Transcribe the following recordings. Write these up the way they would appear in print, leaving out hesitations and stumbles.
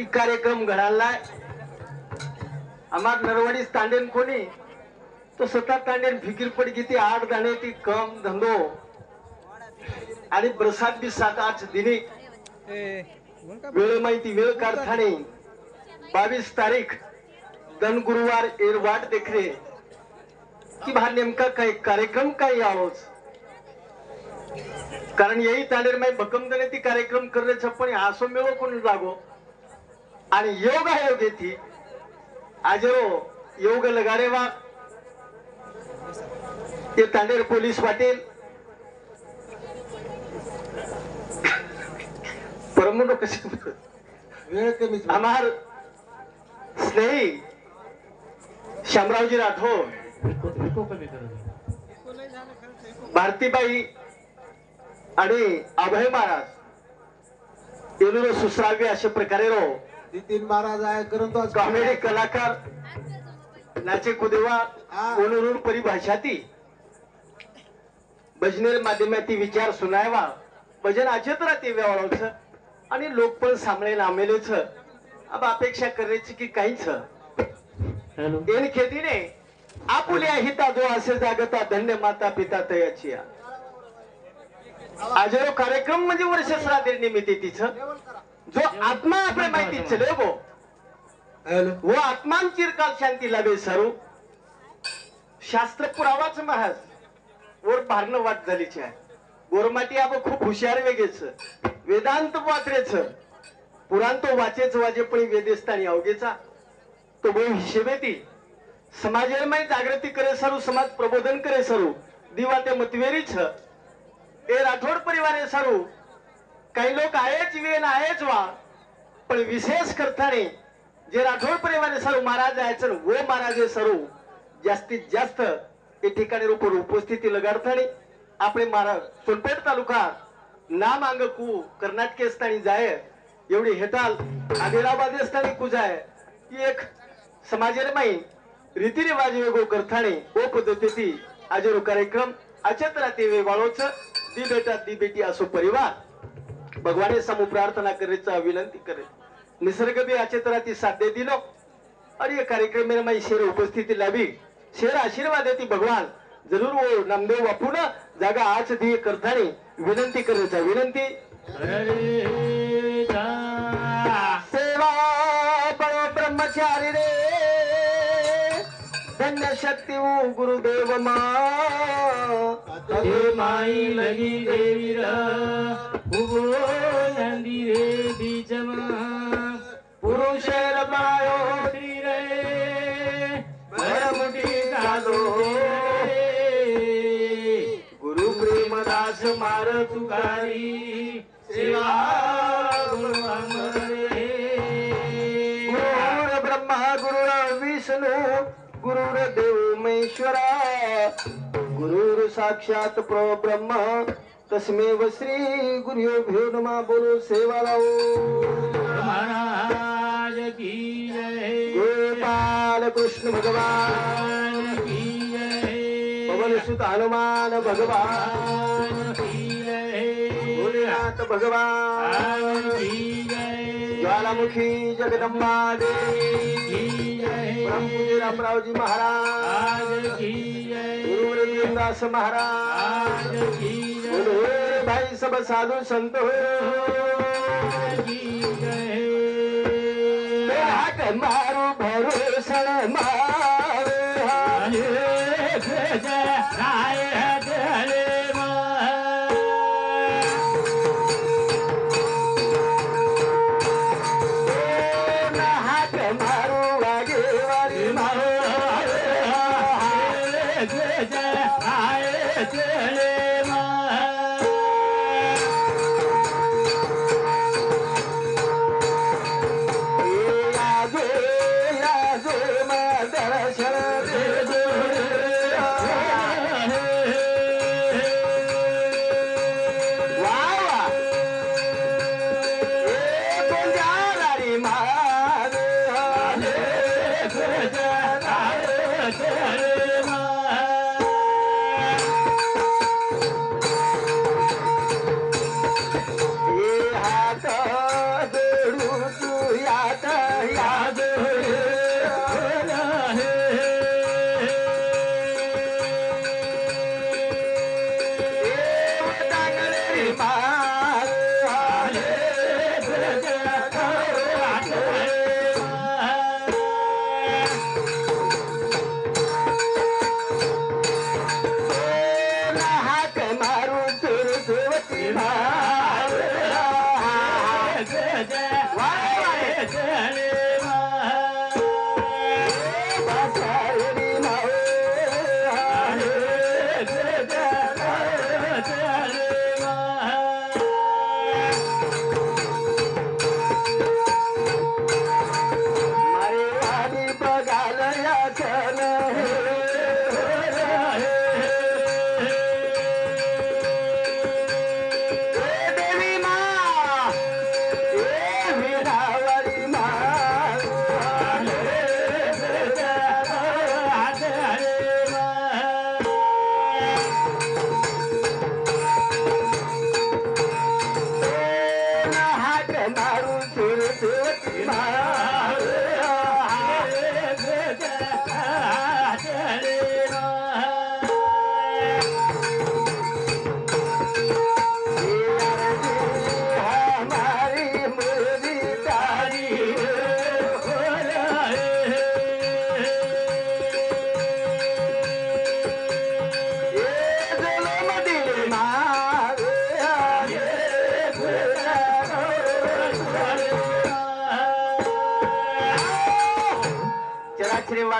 की कार्यक्रम घडालाय आम्हा नरवाडी तांडेन कोणी तो स्वतः तांडेन फिकीर पड किती 8 दाणे ती कम धंदो आणि प्रसाद बी 7-8 दिनी वेळ माहिती वेळ कारखाने 22 तारीख दन गुरुवार एर वाट देखरे की भा नेमका काय कार्यक्रम काय यावंच कारण यही तांडेर माई भक्कम दने ती कार्यक्रम करणे छप्पन आसो मेळो कोण लागो आणि योग आयोग येती आजरो योग लगारे वा ते तांडेर पोलीस वाटेल परमुंड कसे वेळ कमी आम्हार स्नेही शामरावजी राठोड भारतीबाई आणि अभय महाराज येलूर सुश्राव्य अशा प्रकारे रो नितीन महाराज आहे करतो कॉमेडी कलाकार नाचे कुदेवा कोणूर परिभाषाती भजनेर माध्यमाती विचार सुनायवा भजन आचेत राहते व्यवहारच आणि लोक पण सांभळे नामेलेच अब अपेक्षा करायची की काहीच एन खेतीने आपुल्या हिता जो असे जागता धन्य माता पिता तयाची आजरो कार्यक्रम म्हणजे वर्ष श्राद्ध निमित्त तिचं जो आत्मा आपल्या माहिती चले वो आत्मान चिरकाल शांती लाभे सरू शास्त्र पुरावाच महाराज वर भारण वाट झालीची आहे गोरमाटी आप खूप हुशार वेगेच वेदांत वाचरेच पुराण तो वाचेच वाजे पण वेदेस्थानी अवघेचा तो बो हिशेबेती समाजमय जागृती करे सरू समाज प्रबोधन करे सरू दिवा ते मतवेरीच ए राठोड परिवारे सरू काही लोक आहेच वेन आहेच वा पण विशेष करताने जे राठोड परिवारे सरू महाराज आहे वो महाराज सरू जास्तीत जास्त या ठिकाणी रूपर उपस्थिती लगाडताने आपले महाराज सोनपेठ तालुका नाम अंगकू कर्नाटक स्थानी जाय एवढी हेताल आदिलाबाद स्थानी कुजाय ही एक समाजमय रीतिरिवाज वेगो करताने ओ पद्धती आजरो कार्यक्रम अचत राहते वे वाळोच दी बेटा दी बेटी असो परिवार भगवाने समू प्रार्थना करायचा विनंती करे निसर्ग भी अचत राहते साध्य दिलो और ये कार्यक्रम में मैं शेर उपस्थिति लावी शेर आशीर्वाद देती भगवान जरूर वो नामदेव बापू ना जागा आज दिए करताने विनंती करायचा विनंती सेवा बड़ो ब्रह्मचारी रे धन्य शक्ति गुरुदेव माई लगी देवी नंदी रे बीच पुरुषेर पायो रे मुठी दादो गुरु प्रेमदास मार तुकारी सेवा गुरु ब्रह्मा गुरु विष्णु गुरुर देव महेश्वरा गुरुर साक्षात परब्रह्म तस्मेव श्री गुरुभ्यो नमः बोलो सेवा लाओ महाराज की जय गोपाल कृष्ण भगवान की जय पवन सुत हनुमान भगवान की जय भोलेनाथ भगवान की जय ज्वालामुखी जगदम्बा देवी की जय ब्रह्मपूज्य रामरावजी महाराज की जय गुरु रविदास महाराज की बोलो भाई सब साधु संत हो की जय मारू भरोसा मारे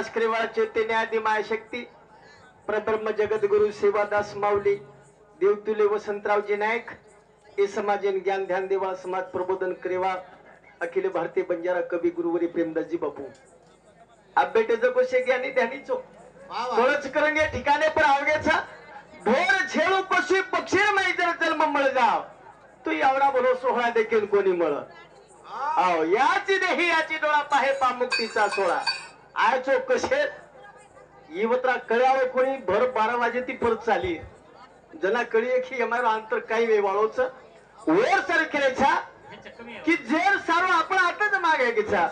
वासकरीवाळा चैतन्य आदि मायशक्ती प्रब्रह्म जगद्गुरु सेवादास माऊली देवतुले वसंतरावजी नायक हे समाजन ज्ञान ध्यान देवा समाज प्रबोधन करेवा अखिल भारतीय बंजारा कवी गुरुवरी प्रेमदासजी बापू आप बेटे जगो शे ज्ञानी ध्यानीचो थोडंच करून या ठिकाणी पण आवडेचा ढोर झेळू पशु पक्षी माई जर जन्म मळ जाव तू एवढा बोलो सोहळा देखील कोणी मळ आओ याची देही याची डोळा पाहे पामुक्तीचा सोळा आयचो कसे इवत्रा कळ्यावर कोणी भर 12 वाजे ती परत चाली जना कळी की અમારો अंतर काही वे वाळोच वर सर केलेचा की जेर सारो आपण आताच मागे गेचा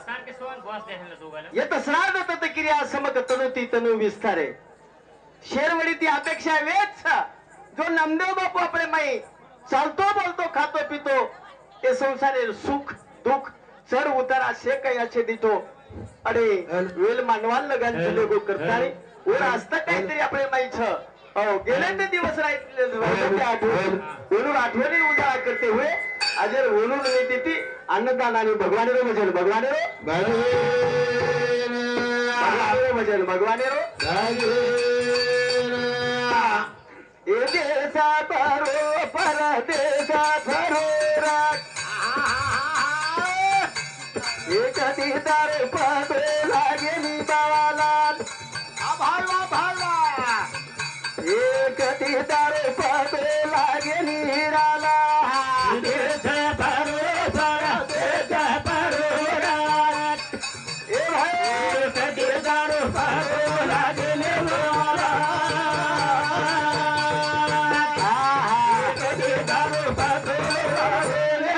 येत श्राद्ध तत क्रिया समक तनुती तनु विस्तारे शेरवडी ती अपेक्षा वेच जो नामदेव बापू आपले माई चालतो बोलतो खातो पितो हे संसारे सुख दुख चढ उतार असे काही असे देतो अरे वेल मानवाल लगान चले गो करतारे वर असतं काहीतरी आपले माहीत हो गेले ते दिवस राहून आठवणी उजाळा करते हुए अजर बोलून येते ती अन्नदान आणि भगवानेरो भजन भगवानेरो भजन भगवानेरो ए देसा परो परदेसा परो एक दीदार पादो लागेली बावालाल भावा भावा एक दीदार पादो लागेली हिराला देश भरो देश भरो ए भाई एक दीदार पादो लागेली बावाला एक दीदार पादो लागेली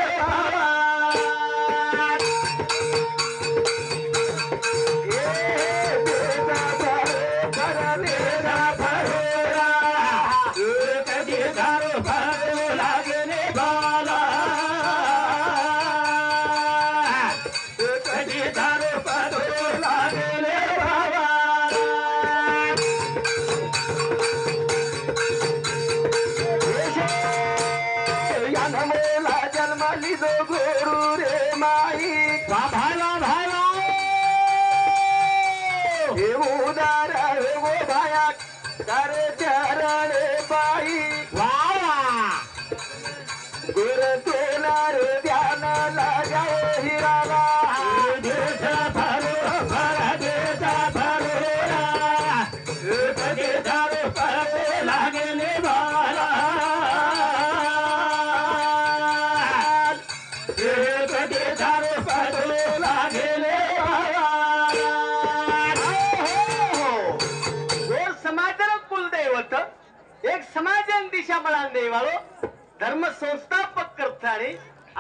धर्म संस्थापक करताना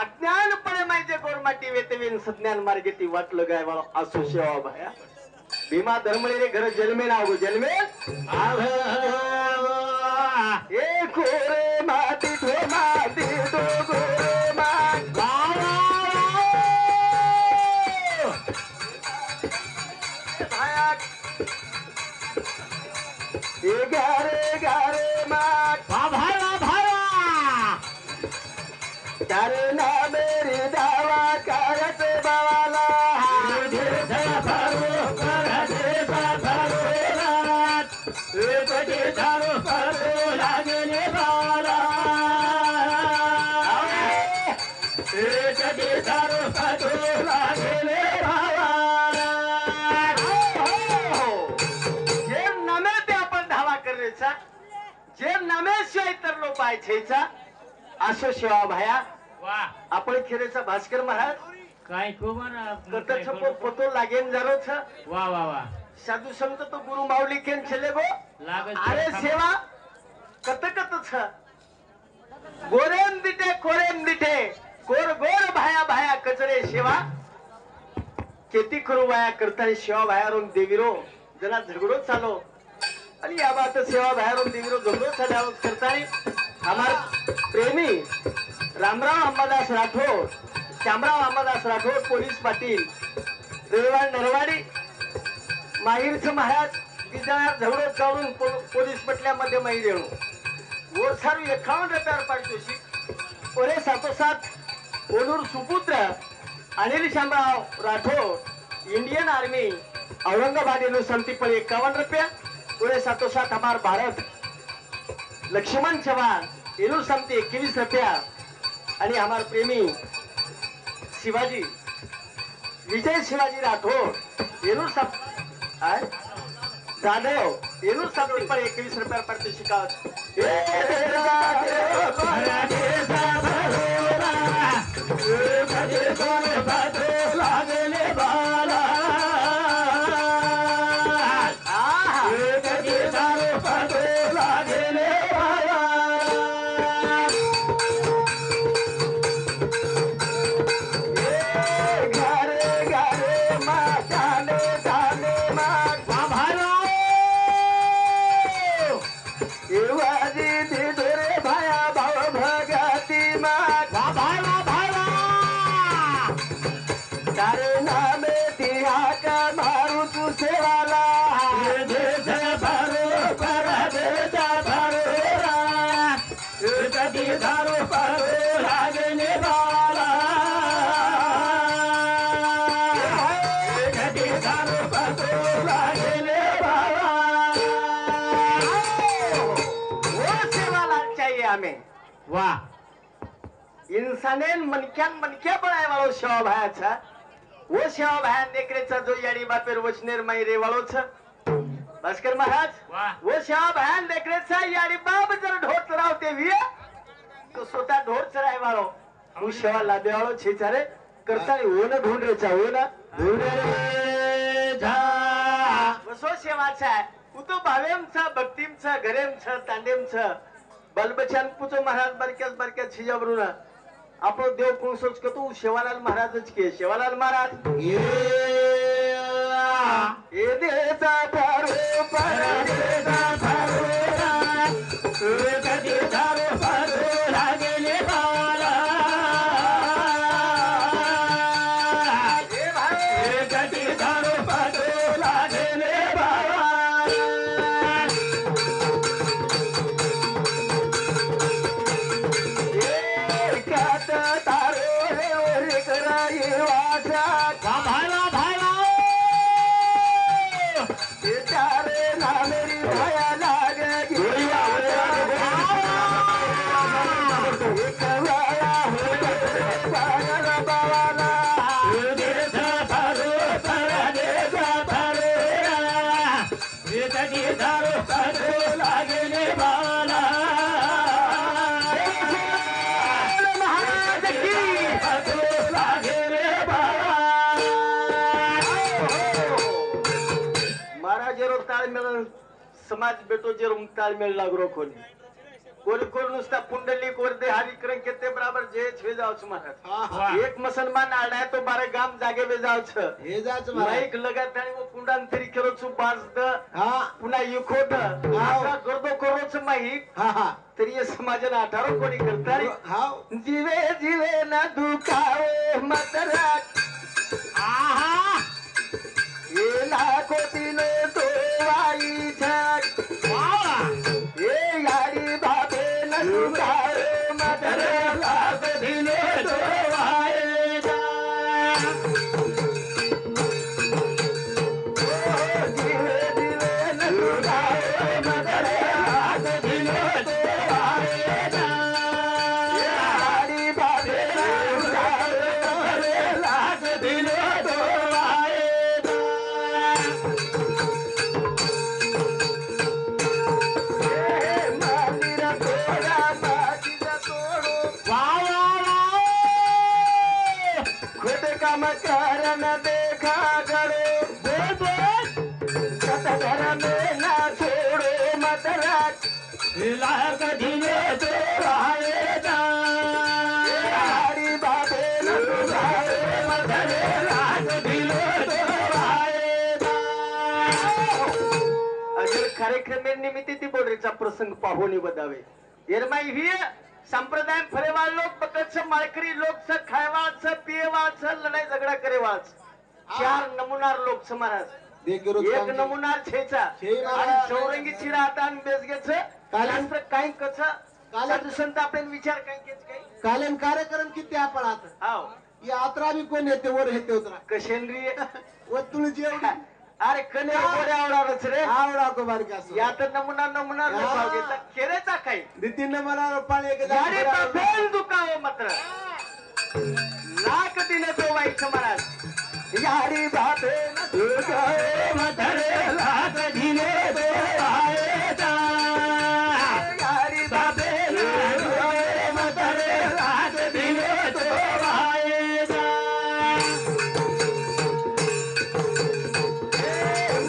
अज्ञानपणे माहिती गोरमाटी वेतवीन सज्ञान मार्गे ती वाट लगाय वाळो असो सेवा भाया भीमा धर्मळे रे घर जन्मे नाव जन्मे ए कोरे माती ठो माती तो गोरे मात भाया ए गारे गारे मात भाया तारे ना मेरी दावा करत बावाला जे नमे ते आपण धावा करायचा जे नमेशिवाय तर लो पायछेचा असो सेवा भाया वा आपण खेळायचा भास्कर महाराज काय कुमार कत छपो पतो लागेन जरो छ वा वा वा साधु संत तो गुरु माऊली केन छले गो लागत अरे सेवा कत छ गोरेम दिटे कोरेम दिटे गोर गोर भाया भाया कचरे सेवा केती करू वाया करताना सेवा बाहेरून देवीरो जना झगडो चालो आणि या बात सेवा बाहेरून देवीरो झगडो चालल्यावर करताना हमार प्रेमी रामराव अंबादास राठोड श्यामराव अंबादास राठोड पोलीस पाटील रविवार नरवाडी माहीरचं महाराज बिजार झगडो चालून पोलीस पटल्यामध्ये माहीर येणू वर सारू 51 रुपयावर पारितोषिक ओरे सातोसात ओलूर सुपुत्र अनिल श्यामराव राठोड इंडियन आर्मी औरंगाबाद येणू संती पर 51 रुपया ओरे सातोसात हमार भारत लक्ष्मण चव्हाण येणू संती 21 रुपया आणि हमार प्रेमी शिवाजी विजय शिवाजी राठोड येणू जाधव येणू संती पर 21 रुपया पारितोषिकात वा इंसानेन मनक्यान मनक्या पळाय वाळो शेवा भायाचा वो शेवा भाया नेकरेचा जो याडी बापेर वचनेर माई रे वाळोच भास्कर महाराज वा वो शेवा भाया नेकरेचा याडी बाप जर ढोर चरावते विय तो स्वतः ढोर चराय वाळो तू शेवा लादे वाळो छेचारे करता ओन ढोंड रेचा ओन ढोंड रे जा वसो शेवाचा उ तो भावेमचा भक्तीमचा घरेमचा तांडेमचा बलबचान पुचो महाराज बरक्यात शिजाबरून आपण देव कोण सोच करतो शेवालाल महाराजच के शेवालाल महाराज ये देचा फारो परदेचा फारो कधी धारो फारो लागेले बाला हे भाई कधी धारो फारो लागेले बाला समाज बेटो जे ताळमेळ लागरो कोणी कोणी कोण नुसता पुंडलिक वरदे हरिकरण केते बराबर जे छे जावच महाराज एक मुसलमान आलाय तो बारे गाम जागे वे जावच हे जाच माईक लगात आणि वो कुंडान तरी केलो छु बाजद पुन्हा युखोट आता गर्दो करोच माईक तरी ये समाजना 18 कोणी करताय जीवे जीवे ना दुखावे मतरा आहा ये लाखो तिनो तो वाई छक ये यारी बाबे न दुखावे मतरा लाख दिने तो वाई छक काम करन देखा करो सत घर में ना छोड़ो मत रात लाग दिने तो आएगा हरी बाबे न तुझाए मत लाग दिने तो आएगा अगर कार्यक्रमानिमित्त ती बोलरेचा प्रसंग पाहुणी बदावे येरमाई ही संप्रदाय फरेवाळ लोक बकच माळकरी लोक खायवाच पियवाच लढाई झगडा करेवाच चार नमुनार लोक समाराज एक नमुनार छेचा आणि चौरंगी चिरा आता आणि बेसगेच कालांतर काही कच कालाच संत आपण विचार काही केच काही कालन कार्यक्रम किती आपण आता हाव यात्रा बी कोण येते वर येते उतरा कशेंद्री वतुळची एवढी अरे कने गोड्या आवडारच रे आवडा को बारका असो या तर नमुना नमुना भाव घेतला केरेचा काही नितीन मला पाणी एक गाडी बेल दुखाव मात्र लाख दिने तो वाईट महाराज यारी बाबे न तुझे मधरे लाग दिने तो आएगा यारी बाबे न तुझे मधरे लाग दिने तो आएगा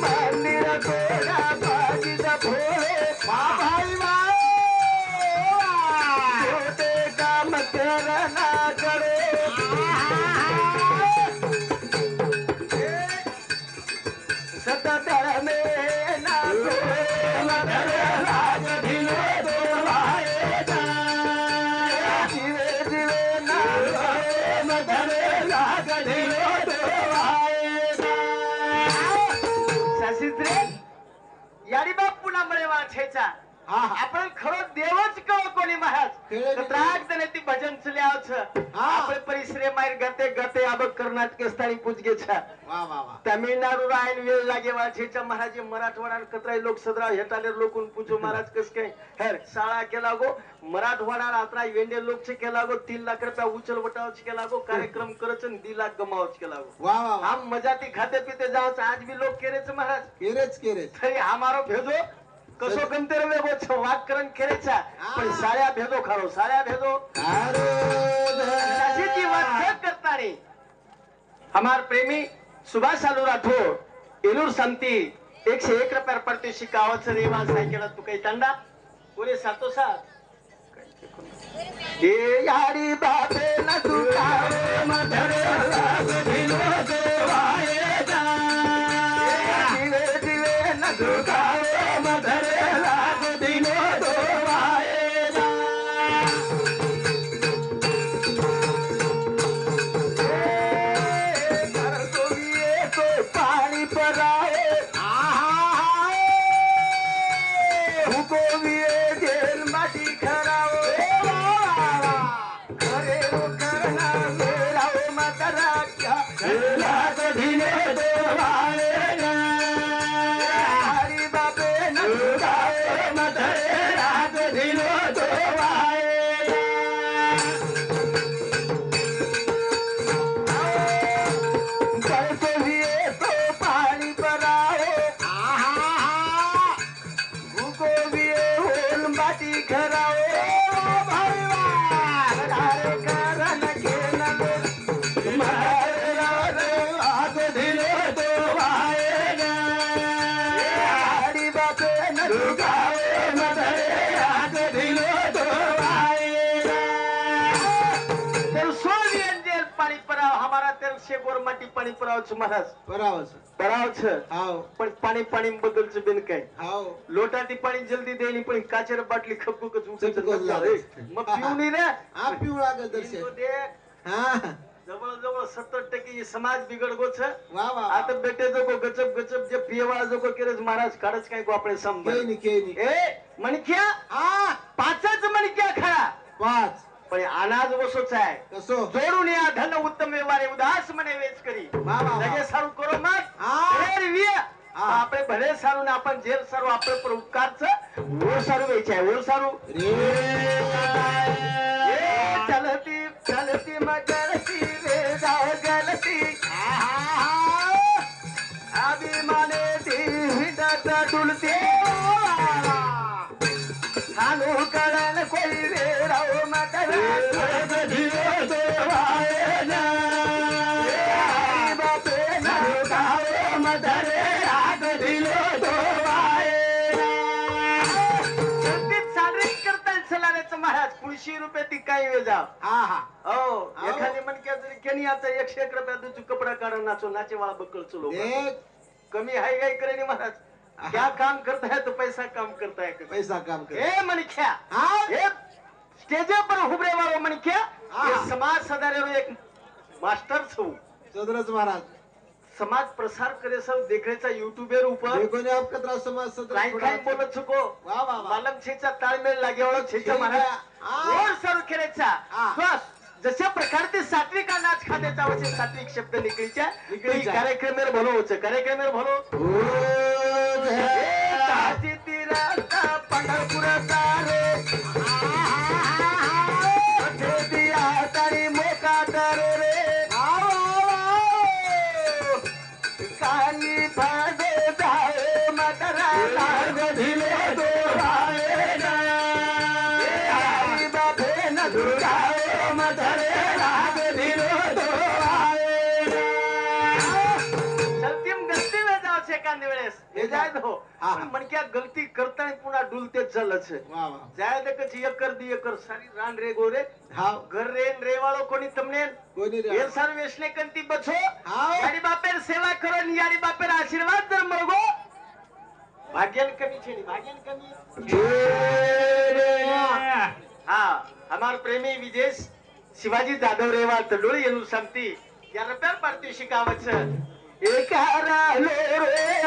मंदिर गोरा बाजीत भोले भाई छोटे काम करना करो सततर में ना मधरे लाग दिने तो आएगा जीवे जीवे ना मधरे लाग दिने तो आएगा सासित्रे यारी बाप पुन्हा मळे वाछेचा हा हा आपण खरो देवच कव कोणी महाराज खेळे बी त्राग दने ती भजन चल्यावच हा. आपण परिसरे मायर गते गते अब कर्नाटक स्थानी पूजगेचा वा वा वा तमिळनाडू रायन वेळ लागे वाछेचा महाराज मराठवाडा कतराई लोक सदरा हेटाले लोकून पूजो महाराज कस काय हेर शाळा केला गो मराठवाडा आत्रा वेंडे लोकचे केला गो 3 लाख रुपया उचल वटावच केला गो कार्यक्रम करच 2 लाख गमावच केला गो वा वा वा हम मजा ती खाते पिते जावच आज भी लोक केरेच महाराज केरेच तरी हमारो भेदो कसो गमते रे वो वाकरण केरेचा पण साड्या भेदो खारो साड्या भेदो सासीची वाट करता रे हमार प्रेमी सुभाष आलू राठोड एलूर संती 101 रुपया पडते शिकावच रे वा सायकल तू काही तंडा पुरे सातो सात ए यारी बाबे न तू कावे मधरे लाग दिने तो आएगा जीवे जीवे न तू कावे मधरे लाग दिने तो आएगा घर को ये तो पानी पर आए को भी जेल माटी खराओ अरे वो करना मेरा वो मतरा क्या लाग दिने तो आएगा हरी बाबे न गाए मधरे लाग दिने तो आएगा घर को ये तो पानी पर आए को भी होल माटी खराओ अरे कारण के न मधरे लाग दिने तो आएगा हरी बाबे न गाए मधरे लाग दिने तो आएगा तेरे सोनियन जेल पाणी पराव हमारा तेरे शेगोर माटी पाणी पराव महाराज बराबर पराव छ हाव पण पाणी पाणी बदलच बिन काय हाव लोटाती पाणी जल्दी देणी पण काचेर बाटली खपू कच चटकन लावे. मग पिऊनी रे हा पिवळा ग दर्शन इनको देख हा जवळ जवळ 70% ये समाज बिगड़ गो छ वा वा आता बेटे जो को गचप गचप जे पियवाळा जो को केरेज महाराज काढच काय को आपण संभाळ केनी ए मणक्या हा पाचच मणक्या खा 5 पण अनाज वसोच आहे कसो जोडून या धन उत्तम व्यवहारे उदास म्हणे हेच करी वा, वा. लगे सारू करो मत हा. ए रिव्या. हा. આપણે ભલે સારું ને આપણ જેલ સારું આપણે પર ઉપકાર છે ઓર સારું વેચાય ઓર સારું એ ચલતી ચલતી મગરતી રે જાવ ગલતી અભિમાને થી હિંડત ડુલતી ખાનું કળન કોઈ રે રાવ મગર महाराज 100 रुपये ती काय वेजा हा हा हो एखादी मनक्या जरी केनी आता 100 रुपया तुझू कपडा काढून नाचो नाचे वाला बक्कल चलो देख कमी हाय गाय करेनी महाराज क्या काम करता है तो पैसा काम करता है पैसा काम कर ए मनख्या हा ए स्टेज पर हुबरे वालो मनख्या हा. ये समाज सदारेरो एक मास्टर छू चंद्रच महाराज समाज प्रसार करे सब देखेचा युट्यूबर ऊपर देखो ने आपका त्रास समाज सत्र काय काय बोलत छुको वा वा वा मालम छेचा ताळमेळ लागेवाळो छेचा महाराज हा. और सर खेळायचा हा. बस जशा प्रकार ते सात्विक नाच खाद्याचा वचे सात्विक शब्द निकळीच्या निकळीच्या. कार्यक्रमेर भलो होच कार्यक्रमेर भलो काशी तीराचा पंढरपुराचा रे दिया तारी मोका तर रे काली भागे जाए मदरा लाग धिले तो भाए ना बाबे न दुराए मदरे लाग धिले तो भाए ना सत्यम गलती में जाओ छे कांदी वेळेस हे जाय दो हा. पण मनक्या गलती करता पुन्हा डुलतेच झालं छे वा वा जाय दे कची एकर दी एकर सारी रान रे गोरे हा घर रे रेवाळो कोणी तमने कोणी रे ये सर वेशने कंती बछो हाव. यारी बापेर सेवा करो नि यारी बापेर आशीर्वाद जर मळगो भाग्यन कमी छे नि भाग्यन कमी हाँ हमार प्रेमी विजेश शिवाजी जाधव रेवाळ तडोळी एनु संती या रुपयार पारितोषिकावच एक रालो रे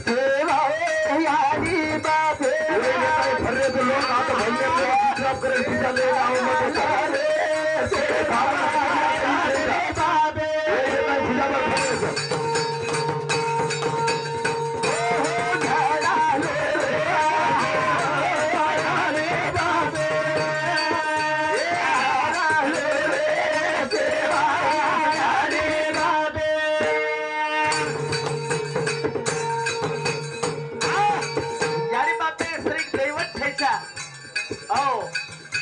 सेवा यारी बापेर यारी बापे श्री दैवत छेचा हो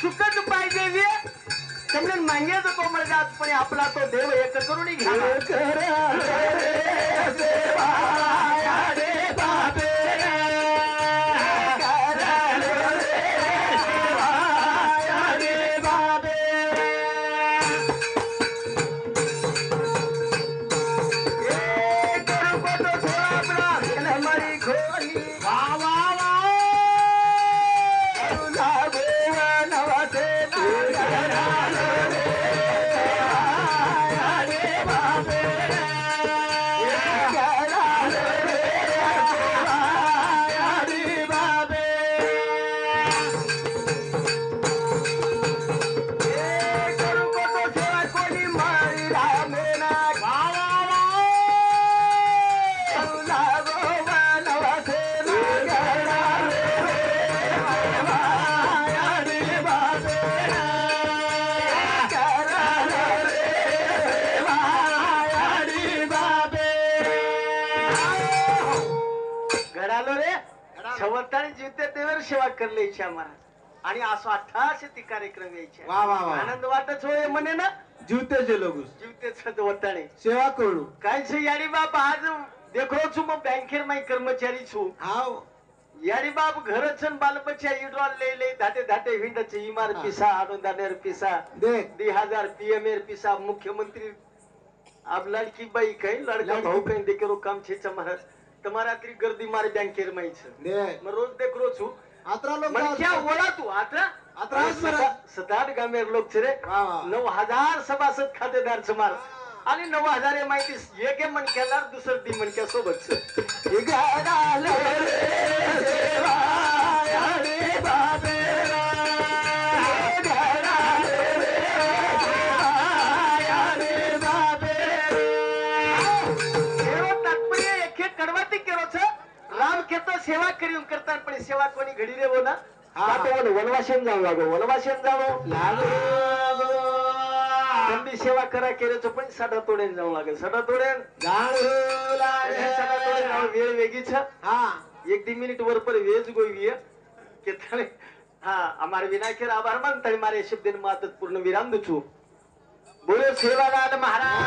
सुखद पाहिजे वे તમને માંગ્યા તો કોમળ જાત પણ આપલા તો દેવ એક કરુણી घडालो रे शेवटाने जीवते देवर सेवा करले इच्छा महाराज आणि असं 18 ती कार्यक्रम यायचे वा वा वा आनंद वाटच होय म्हणे ना जीवते जे लोग जीवते छत वटाणे सेवा करू काय छे यारी बाप आज देखो छु म बँकेर मै कर्मचारी छु हाव यारी बाप घर छन बाल बच्चा इडॉल ले ले धाटे धाटे हिंड छे इमार पिसा अनुदानेर पिसा देख 2000 पीएमएर पिसा मुख्यमंत्री अब लड़की बाई कहीं लड़का भाऊ कहीं देखेरो काम छे महाराज તમારા આટલી ગર્દી મારી બેંકેર માં છે देख मैं रोज देखरो છું आत्रा लोग મને ક્યાં ઓળા તું આત્રા आत्रा महाराज 17 ગામે लोक છે रे वा वा 9000 सभासद खातेदार છે मार आणि 9000 એ माहिती एक मन केल्यार दुसर दी मन क्या सोबत છે गाडाल रे सेवा रे बाबे गाडाल साधारणपणे सेवा कोणी घडी देवो ना हा. तो वनवासेन जाऊ लागो वनवासेन जावो त्यांनी सेवा करा केल्याचं पण सडा तोडेन जाऊ लागेल सडा तोडेन सडा तोडेन जाऊ वेळ वेगीच एक दी मिनिट वर पर वेज गोई के थाने हाँ हमारे विनायक आभार मानता है हमारे शब्द मातत पूर्ण विराम दू बोलो सेवालाल महाराज